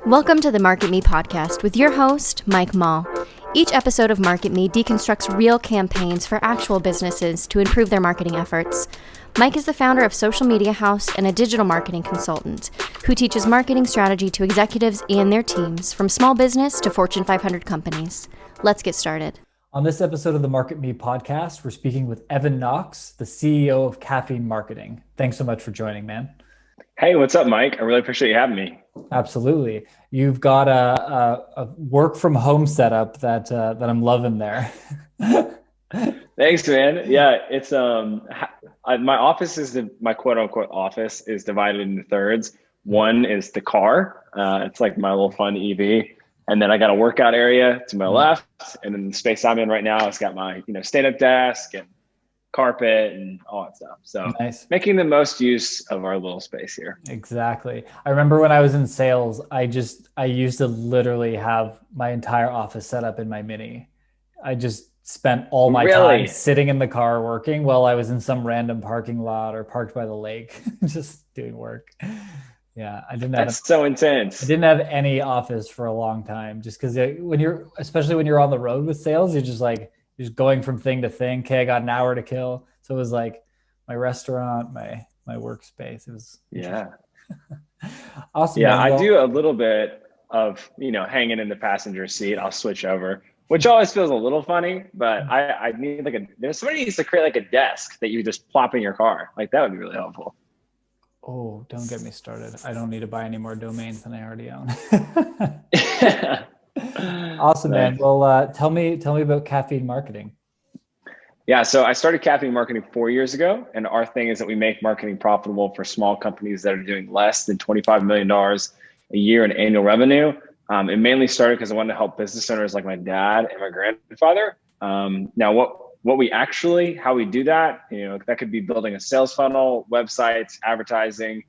Welcome to the Market Me podcast with your host, Mike Mall. Each episode of Market Me deconstructs real campaigns for actual businesses to improve their marketing efforts. Mike is the founder of Social Media House and a digital marketing consultant who teaches marketing strategy to executives and their teams from small business to Fortune 500 companies. Let's get started. On this episode of the Market Me podcast, we're speaking with Knox, the CEO of Caffeine Marketing. Thanks so much for joining, man. Hey, what's up, Mike? I really appreciate you having me. Absolutely. You've got a work from home setup that I'm loving there. Thanks, man. Yeah, it's my office is my quote unquote office is divided into thirds. One is the car. It's like my little fun EV. And then I got a workout area to my left. And then the space I'm in right now, it's got my, stand-up desk and carpet and all that stuff. So nice. Making the most use of our little space here. Exactly. I remember when I was in sales, I used to literally have my entire office set up in my Mini. I just spent all my time sitting in the car working while I was in some random parking lot or parked by the lake, just doing work. Yeah, That's so intense. I didn't have any office for a long time, just because especially when you're on the road with sales, you're just going from thing to thing. Okay, I got an hour to kill. So it was like my restaurant, my workspace. It was awesome. Yeah, I do a little bit of, hanging in the passenger seat. I'll switch over, which always feels a little funny, but I need somebody needs to create like a desk that you just plop in your car. Like that would be really helpful. Oh, don't get me started. I don't need to buy any more domains than I already own. Awesome, man. Well, tell me about Caffeine Marketing. Yeah, so I started Caffeine Marketing 4 years ago, and our thing is that we make marketing profitable for small companies that are doing less than $25 million a year in annual revenue. It mainly started because I wanted to help business owners like my dad and my grandfather. Now, how we do that, that could be building a sales funnel, websites, advertising.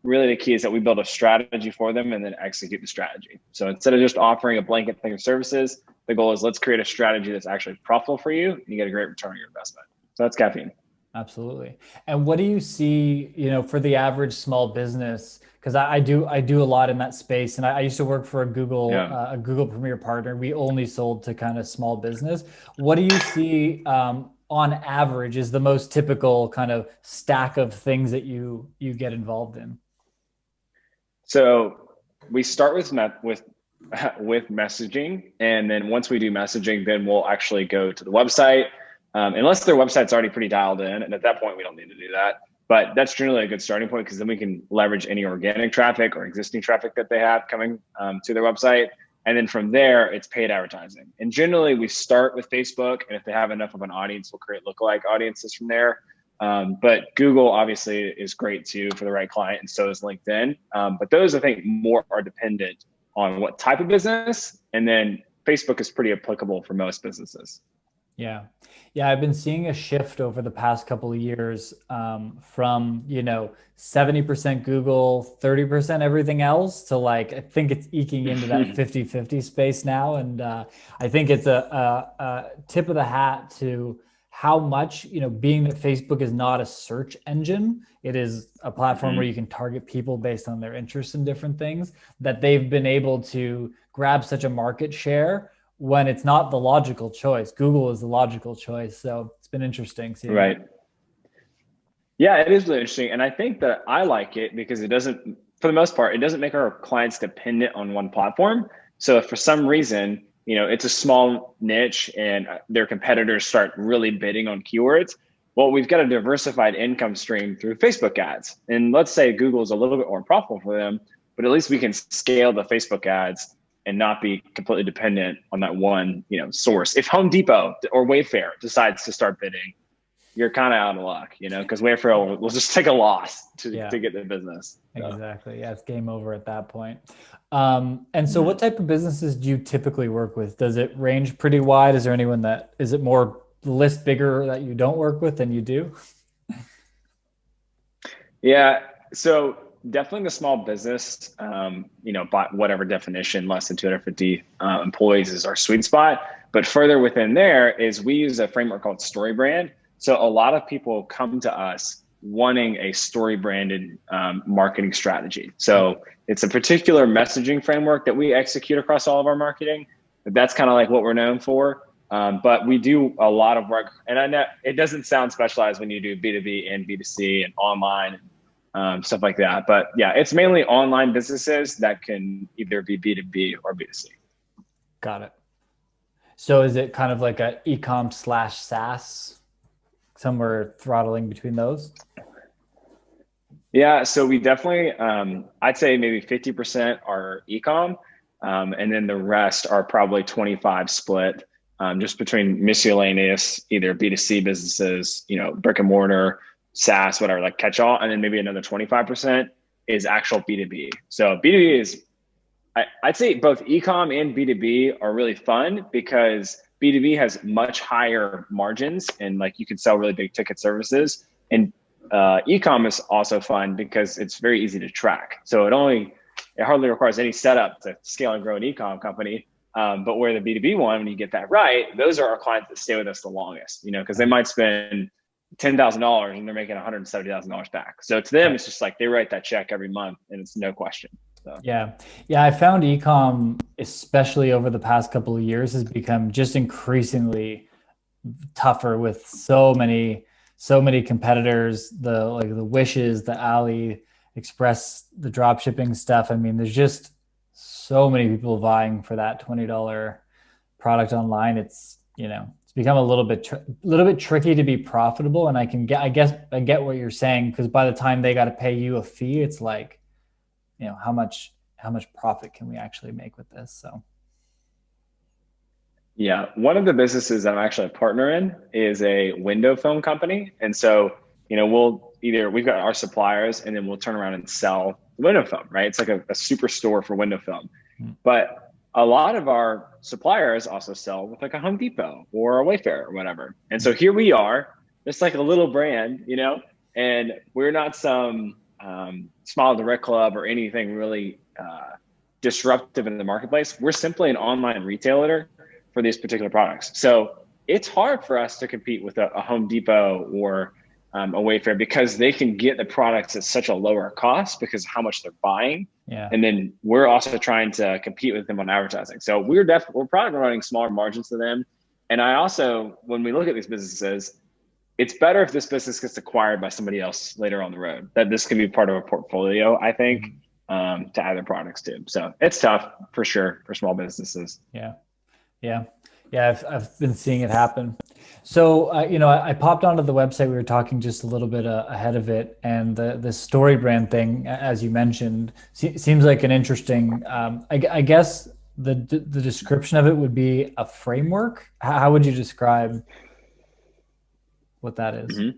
Really the key is that we build a strategy for them and then execute the strategy. So instead of just offering a blanket thing of services, the goal is let's create a strategy that's actually profitable for you and you get a great return on your investment. So that's Caffeine. Absolutely. And what do you see, for the average small business? Because I do a lot in that space, and I used to work for a Google Premier partner. We only sold to kind of small business. What do you see on average is the most typical kind of stack of things that you get involved in? So we start with messaging, and then once we do messaging, then we'll actually go to the website. Unless their website's already pretty dialed in, and at that point we don't need to do that. But that's generally a good starting point because then we can leverage any organic traffic or existing traffic that they have coming to their website. And then from there, it's paid advertising. And generally we start with Facebook, and if they have enough of an audience, we'll create lookalike audiences from there. But Google obviously is great too for the right client, and so is LinkedIn. But those I think more are dependent on what type of business. And then Facebook is pretty applicable for most businesses. Yeah. I've been seeing a shift over the past couple of years from, 70% Google, 30% everything else to I think it's eking into that 50-50 space now. And I think it's a tip of the hat to how much, being that Facebook is not a search engine, it is a platform where you can target people based on their interests in different things, that they've been able to grab such a market share when it's not the logical choice. Google is the logical choice. So it's been interesting seeing right. that. Yeah, it is really interesting. And I think that I like it because it doesn't, for the most part, it doesn't make our clients dependent on one platform. So if for some reason, it's a small niche and their competitors start really bidding on keywords, well, we've got a diversified income stream through Facebook ads. And let's say Google is a little bit more profitable for them, but at least we can scale the Facebook ads and not be completely dependent on that one, source. If Home Depot or Wayfair decides to start bidding, you're kind of out of luck, because Wayfair will just take a loss to get the business. So. Exactly. Yeah, it's game over at that point. And so what type of businesses do you typically work with? Does it range pretty wide? Is there anyone is it more the list bigger that you don't work with than you do? Yeah. So definitely the small business, by whatever definition, less than 250 employees is our sweet spot. But further within there is we use a framework called StoryBrand. So a lot of people come to us wanting a story branded marketing strategy. So it's a particular messaging framework that we execute across all of our marketing. That's kind of like what we're known for. But we do a lot of work, and I know it doesn't sound specialized when you do B2B and B2C and online, stuff like that. But yeah, it's mainly online businesses that can either be B2B or B2C. Got it. So is it kind of like a e-com / SaaS, somewhere throttling between those? Yeah, so we definitely, I'd say maybe 50% are e-com, and then the rest are probably 25 split, just between miscellaneous, either B2C businesses, brick and mortar, SaaS, whatever, like catch all, and then maybe another 25% is actual B2B. So B2B is, I'd say both e-com and B2B are really fun because B2B has much higher margins and like you can sell really big ticket services. And e-com is also fun because it's very easy to track. So it hardly requires any setup to scale and grow an e-com company. But where the B2B one, when you get that right, those are our clients that stay with us the longest, because they might spend $10,000 and they're making $170,000 back. So to them, it's just like they write that check every month and it's no question. So. Yeah. I found e-com, especially over the past couple of years, has become just increasingly tougher with so many competitors, the Wishes, the Ali Express, the drop shipping stuff. I mean, there's just so many people vying for that $20 product online. It's become a little bit tricky to be profitable. And I get what you're saying, because by the time they got to pay you a fee, it's like, how much profit can we actually make with this? So. Yeah, one of the businesses I'm actually a partner in is a window film company. And so, we've got our suppliers and then we'll turn around and sell window film, right? It's like a super store for window film. But a lot of our suppliers also sell with like a Home Depot or a Wayfair or whatever. And so here we are, just like a little brand, and we're not some small direct club or anything really disruptive in the marketplace. We're simply an online retailer for these particular products. So it's hard for us to compete with a Home Depot or a Wayfair because they can get the products at such a lower cost because of how much they're buying. Yeah. And then we're also trying to compete with them on advertising. So we're probably running smaller margins to them. And I also, when we look at these businesses, it's better if this business gets acquired by somebody else later on the road, that this can be part of a portfolio, I think, to add their products to. So it's tough for sure for small businesses. Yeah. I've been seeing it happen. So, I popped onto the website. We were talking just a little bit ahead of it. And the story brand thing, as you mentioned, seems like an interesting, I guess the description of it would be a framework. How would you describe what that is? Mm-hmm.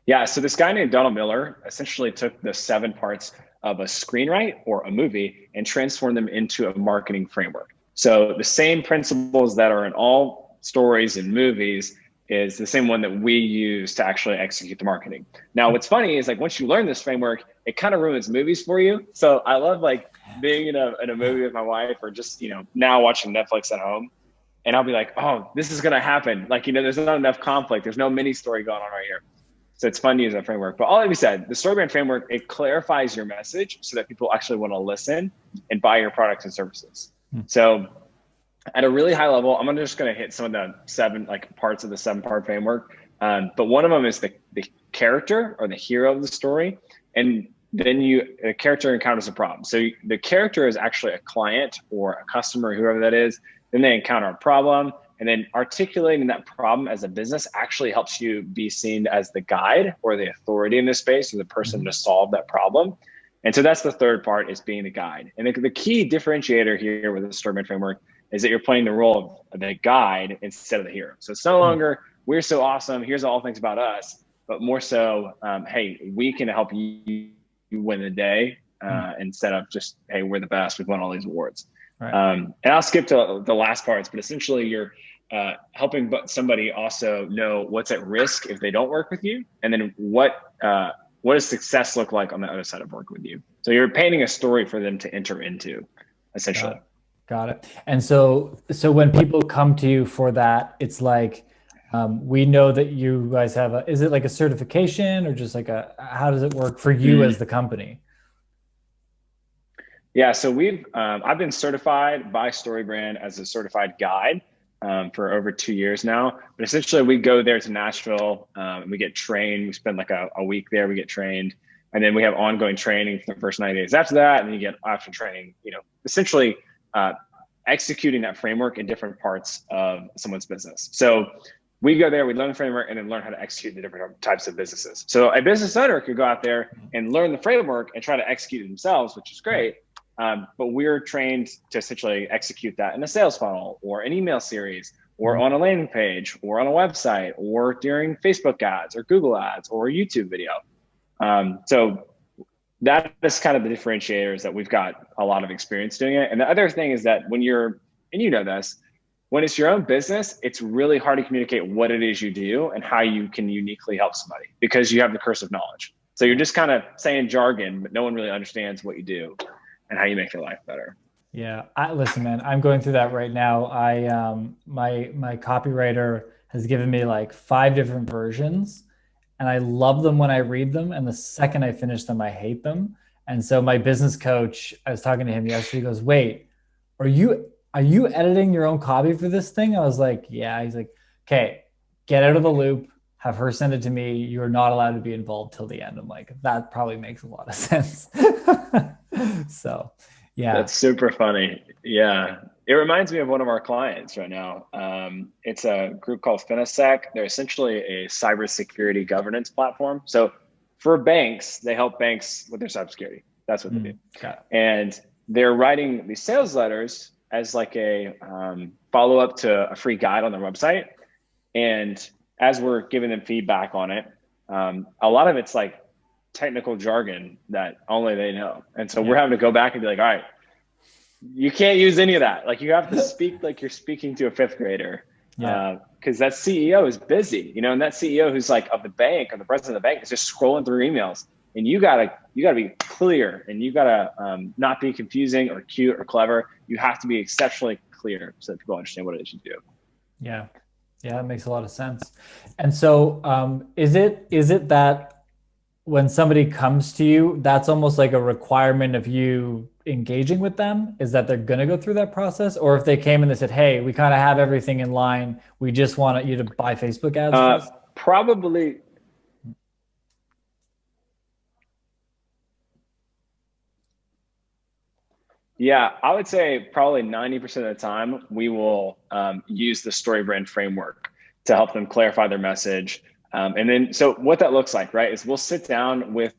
Yeah. So this guy named Donald Miller essentially took the 7 parts of a screenwrite or a movie and transformed them into a marketing framework. So the same principles that are in all stories and movies is the same one that we use to actually execute the marketing. Now, what's funny is like once you learn this framework, it kind of ruins movies for you. So I love like being in a movie with my wife or just, now watching Netflix at home. And I'll be like, oh, this is going to happen. Like, there's not enough conflict. There's no mini story going on right here. So it's fun to use that framework. But all that being said, the story brand framework, it clarifies your message so that people actually want to listen and buy your products and services. So at a really high level, I'm just going to hit some of the 7 parts of the 7-part framework. But one of them is the character or the hero of the story. And then a character encounters a problem. So the character is actually a client or a customer, whoever that is. Then they encounter a problem. And then articulating that problem as a business actually helps you be seen as the guide or the authority in this space or the person to solve that problem. And so that's the 3rd part, is being the guide. And the key differentiator here with the story brand framework is that you're playing the role of the guide instead of the hero. So it's no longer, we're so awesome, here's all things about us, but more so, hey, we can help you win the day instead of just, hey, we're the best, we've won all these awards. Right. And I'll skip to the last parts, but essentially you're helping somebody also know what's at risk if they don't work with you, and then what does success look like on the other side of working with you. So you're painting a story for them to enter into, essentially. Got it. And so when people come to you for that, it's like We know that you guys have is it like a certification or just like how does it work for you as the company? Yeah, so I've been certified by StoryBrand as a certified guide for over 2 years now. But essentially, we go there to Nashville, and we get trained. We spend like a week there. We get trained, and then we have ongoing training for the first 90 days after that. And then you get after training, essentially executing that framework in different parts of someone's business. So we go there, we learn the framework, and then learn how to execute the different types of businesses. So a business owner could go out there and learn the framework and try to execute it themselves, which is great. But we're trained to essentially execute that in a sales funnel or an email series or on a landing page or on a website or during Facebook ads or Google ads or a YouTube video. So that is kind of the differentiators that we've got a lot of experience doing it. And the other thing is that when when it's your own business, it's really hard to communicate what it is you do and how you can uniquely help somebody because you have the curse of knowledge. So you're just kind of saying jargon, but no one really understands what you do and how you make their life better. Yeah. Listen, man, I'm going through that right now. My copywriter has given me like 5 different versions and I love them when I read them. And the second I finish them, I hate them. And so my business coach, I was talking to him yesterday, he goes, wait, are you editing your own copy for this thing? I was like, yeah. He's like, okay, get out of the loop, have her send it to me. You're not allowed to be involved till the end. I'm like, that probably makes a lot of sense. So, yeah. That's super funny. Yeah. It reminds me of one of our clients right now. It's a group called Finisec. They're essentially a cybersecurity governance platform. So for banks, they help banks with their cybersecurity. That's what they do. And they're writing these sales letters as like a follow-up to a free guide on their website. And as we're giving them feedback on it, a lot of it's like technical jargon that only they know. And so we're having to go back and be like, all right, you can't use any of that. Like you have to speak like you're speaking to a 5th grader. Because that CEO is busy, and that CEO who's like of the bank or the president of the bank is just scrolling through emails. And you gotta be clear and you gotta not be confusing or cute or clever. You have to be exceptionally clear so that people understand what it is you do. Yeah. Yeah, that makes a lot of sense. And so is it that when somebody comes to you, that's almost like a requirement of you engaging with them, is that they're going to go through that process? Or if they came and they said, hey, we kind of have everything in line, we just want you to buy Facebook ads? Probably. Yeah, I would say probably 90% of the time we will use the StoryBrand framework to help them clarify their message. And then, so what that looks like, right, is we'll sit down with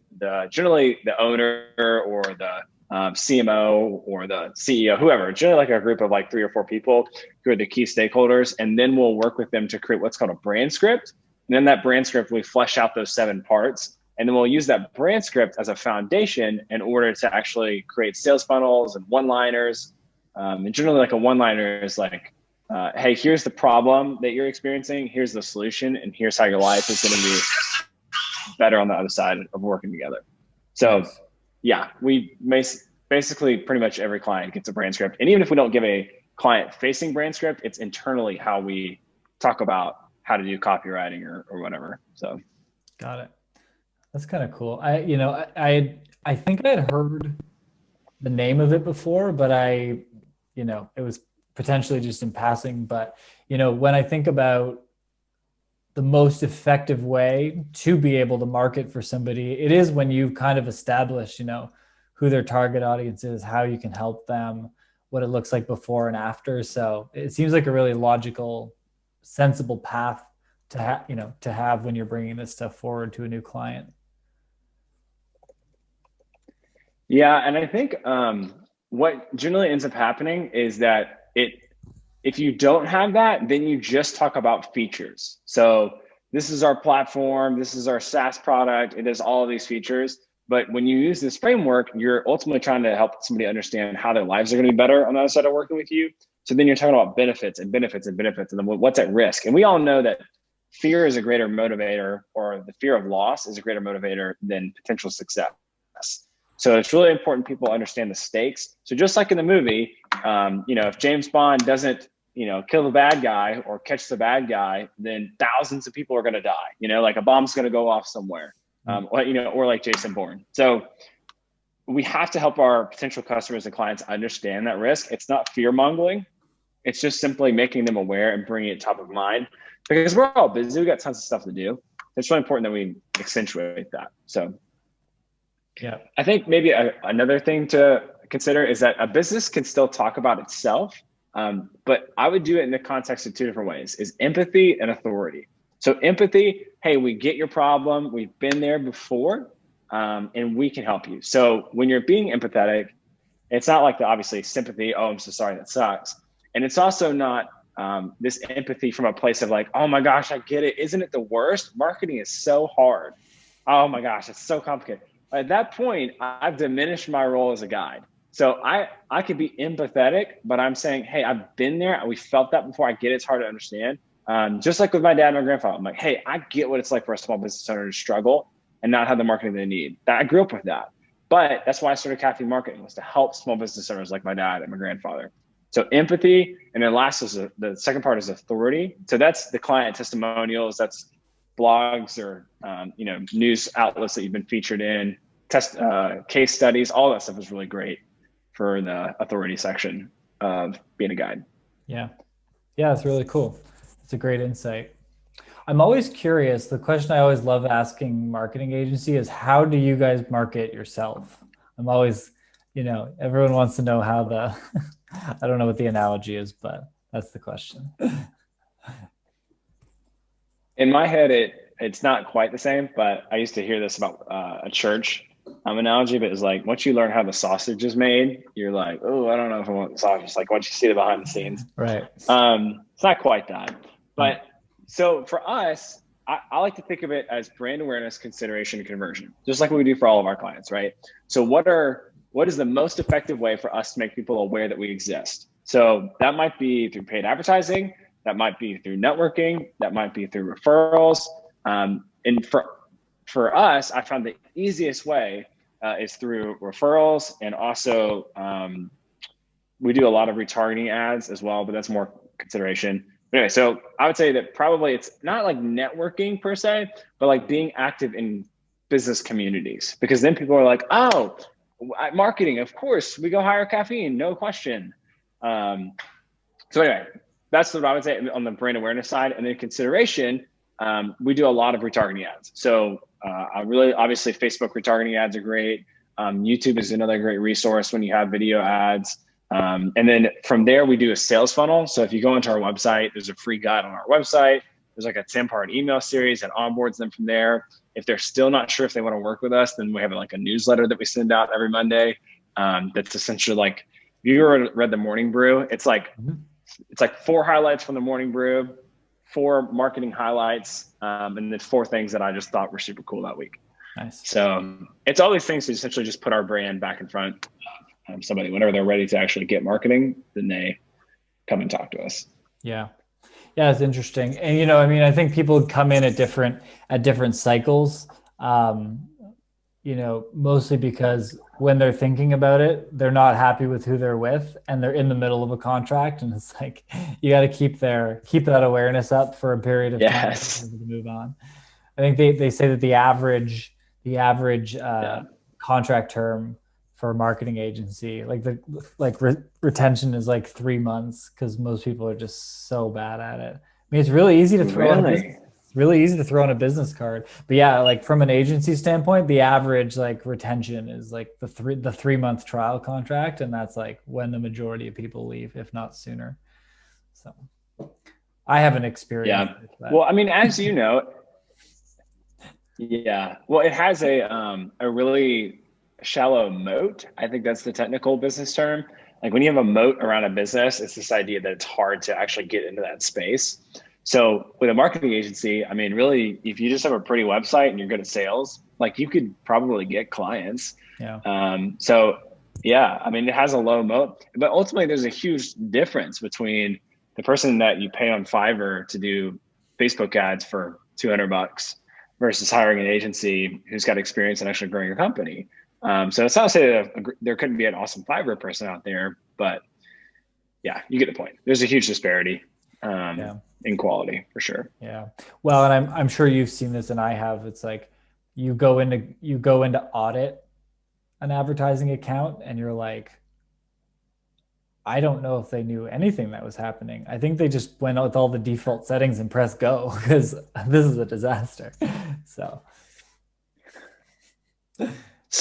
generally the owner or the CMO or the CEO, whoever, generally like a group of like 3 or 4 people who are the key stakeholders. And then we'll work with them to create what's called a brand script. And then that brand script, we flesh out those 7 parts. And then we'll use that brand script as a foundation in order to actually create sales funnels and one-liners. And generally like a one-liner is like, hey, here's the problem that you're experiencing. Here's the solution. And here's how your life is going to be better on the other side of working together. So yeah, we basically pretty much every client gets a brand script. And even if we don't give a client facing brand script, it's internally how we talk about how to do copywriting or whatever. So. Got it. That's kind of cool. I think I had heard the name of it before, but it was potentially just in passing. But, when I think about the most effective way to be able to market for somebody, it is when you've kind of established, who their target audience is, how you can help them, what it looks like before and after. So it seems like a really logical, sensible path to have when you're bringing this stuff forward to a new client. Yeah. And I think what generally ends up happening is that if you don't have that, then you just talk about features. So this is our platform, this is our SaaS product, it does all of these features. But when you use this framework, you're ultimately trying to help somebody understand how their lives are going to be better on the other side of working with you. So then you're talking about benefits and benefits and benefits, and then what's at risk. And we all know that fear is a greater motivator, or the fear of loss is a greater motivator than potential success. So it's really important people understand the stakes. So just like in the movie, if James Bond doesn't kill the bad guy or catch the bad guy, then thousands of people are going to die. Like a bomb's going to go off somewhere, or like Jason Bourne. So we have to help our potential customers and clients understand that risk. It's not fear mongering. It's just simply making them aware and bringing it top of mind, because we're all busy. We got tons of stuff to do. It's really important that we accentuate that. So yeah, I think maybe another thing to consider is that a business can still talk about itself, but I would do it in the context of two different ways: is empathy and authority. So empathy, hey, we get your problem. We've been there before, and we can help you. So when you're being empathetic, it's not like obviously sympathy. Oh, I'm so sorry, that sucks. And it's also not this empathy from a place of like, oh my gosh, I get it. Isn't it the worst? Marketing is so hard. Oh my gosh, it's so complicated. At that point, I've diminished my role as a guide. So I could be empathetic, but I'm saying, hey, I've been there. We felt that before. I get it. It's hard to understand. Just like with my dad and my grandfather, I'm like, hey, I get what it's like for a small business owner to struggle and not have the marketing they need. I grew up with that. But that's why I started Caffeine Marketing, was to help small business owners like my dad and my grandfather. So empathy. And then last is the second part is authority. So that's the client testimonials. That's blogs or, news outlets that you've been featured in, case studies. All that stuff is really great for the authority section of being a guide. Yeah. Yeah, it's really cool. It's a great insight. I'm always curious. The question I always love asking marketing agency is, how do you guys market yourself? I'm always, everyone wants to know how I don't know what the analogy is, but that's the question. In my head, it's not quite the same, but I used to hear this about a church analogy, but it's like, once you learn how the sausage is made, you're like, oh, I don't know if I want the sausage. Like once you see the behind the scenes. Right. It's not quite that. But so for us, I like to think of it as brand awareness, consideration, and conversion, just like what we do for all of our clients, right? So what is the most effective way for us to make people aware that we exist? So that might be through paid advertising, that might be through networking, that might be through referrals. And for us, I found the easiest way is through referrals, and also we do a lot of retargeting ads as well, but that's more consideration. But anyway, so I would say that probably it's not like networking per se, but like being active in business communities, because then people are like, oh, marketing, of course, we go hire caffeine, no question. So anyway, that's what I would say on the brand awareness side. And then consideration, we do a lot of retargeting ads. So obviously Facebook retargeting ads are great. YouTube is another great resource when you have video ads. And then from there, we do a sales funnel. So if you go into our website, there's a free guide on our website. There's like a 10-part email series that onboards them from there. If they're still not sure if they want to work with us, then we have like a newsletter that we send out every Monday. That's essentially like, if you ever read the Morning Brew, it's like 4 highlights from the Morning Brew, 4 marketing highlights, and then 4 things that I just thought were super cool that week. Nice. So it's all these things to essentially just put our brand back in front of somebody. Whenever they're ready to actually get marketing, then they come and talk to us. Yeah. Yeah, it's interesting. And, I think people come in at different cycles, mostly because when they're thinking about it, they're not happy with who they're with, and they're in the middle of a contract. And it's like, you got to keep that awareness up for a period of time to move on. I think they say that the average contract term for a marketing agency, retention is like 3 months, because most people are just so bad at it. I mean, it's really easy to throw on a business card, but yeah, like from an agency standpoint, the average retention is like the 3-month trial contract, and that's like when the majority of people leave, if not sooner. So I haven't experienced that. Well, I mean, as you know, it has a really shallow moat. I think that's the technical business term. Like when you have a moat around a business, it's this idea that it's hard to actually get into that space. So with a marketing agency, I mean, really, if you just have a pretty website and you're good at sales, like you could probably get clients. Yeah. I mean, it has a low moat, but ultimately there's a huge difference between the person that you pay on Fiverr to do Facebook ads for $200 versus hiring an agency who's got experience in actually growing your company. So it's not to say that there couldn't be an awesome Fiverr person out there, but yeah, you get the point. There's a huge disparity Yeah. in quality for sure. Yeah. Well, and I'm sure you've seen this, and I have. It's like you go into audit an advertising account, and you're like, I don't know if they knew anything that was happening. I think they just went with all the default settings and pressed go because this is a disaster. So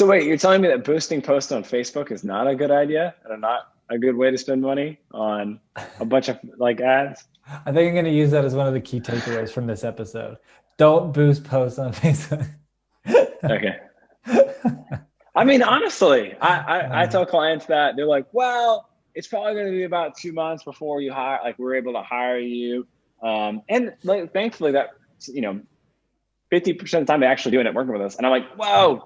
wait, you're telling me that boosting posts on Facebook is not a good idea and not a good way to spend money on a bunch of like ads? I think I'm going to use that as one of the key takeaways from this episode. Don't boost posts on Facebook. Okay. I mean, honestly, I tell clients that they're like, well, it's probably going to be about 2 months before you hire, like we're able to hire you. And like, thankfully that, 50% of the time they actually doing it working with us. And I'm like, whoa,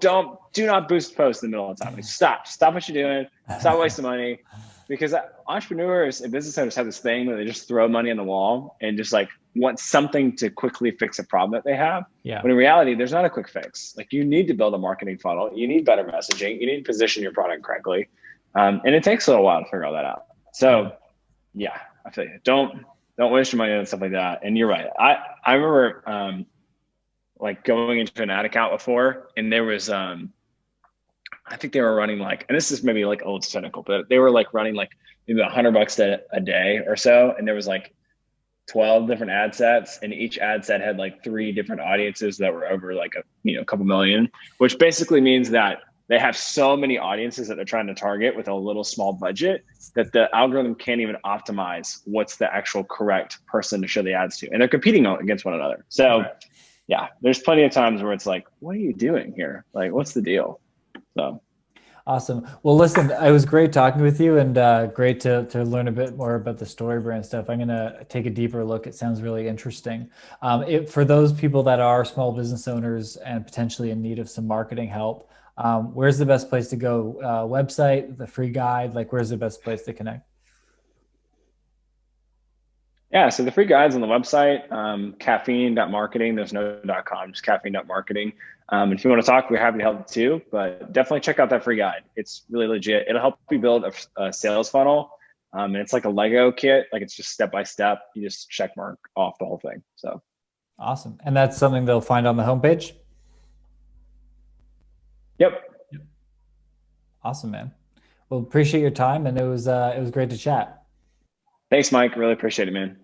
do not boost posts in the middle of the time. Like, stop what you're doing. Stop wasting money. Because entrepreneurs and business owners have this thing where they just throw money on the wall and just like want something to quickly fix a problem that they have. Yeah. When in reality, there's not a quick fix. Like you need to build a marketing funnel. You need better messaging. You need to position your product correctly. And it takes a little while to figure all that out. So yeah, I feel you. Don't waste your money on stuff like that. And you're right. I remember like going into an ad account before, and there was I think they were running like, and this is maybe like old cynical, but they were like running like maybe $100 a day or so. And there was like 12 different ad sets, and each ad set had like 3 different audiences that were over like a couple million, which basically means that they have so many audiences that they're trying to target with a little small budget that the algorithm can't even optimize what's the actual correct person to show the ads to. And they're competing against one another. So yeah, there's plenty of times where it's like, what are you doing here? Like, what's the deal? So awesome. Well, listen, it was great talking with you, and great to learn a bit more about the story brand stuff. I'm going to take a deeper look. It sounds really interesting. For those people that are small business owners and potentially in need of some marketing help, where's the best place to go? Website, the free guide, like where's the best place to connect? yeah, so the free guide's on the website, caffeine.marketing. There's no .com, just caffeine.marketing. If you want to talk, we're happy to help too, but definitely check out that free guide. It's really legit. It'll help you build a sales funnel. And it's like a Lego kit. Like it's just step-by-step. You just check mark off the whole thing. So awesome. And that's something they'll find on the homepage? Yep. Awesome, man. Well, appreciate your time. And it was great to chat. Thanks, Mike. Really appreciate it, man.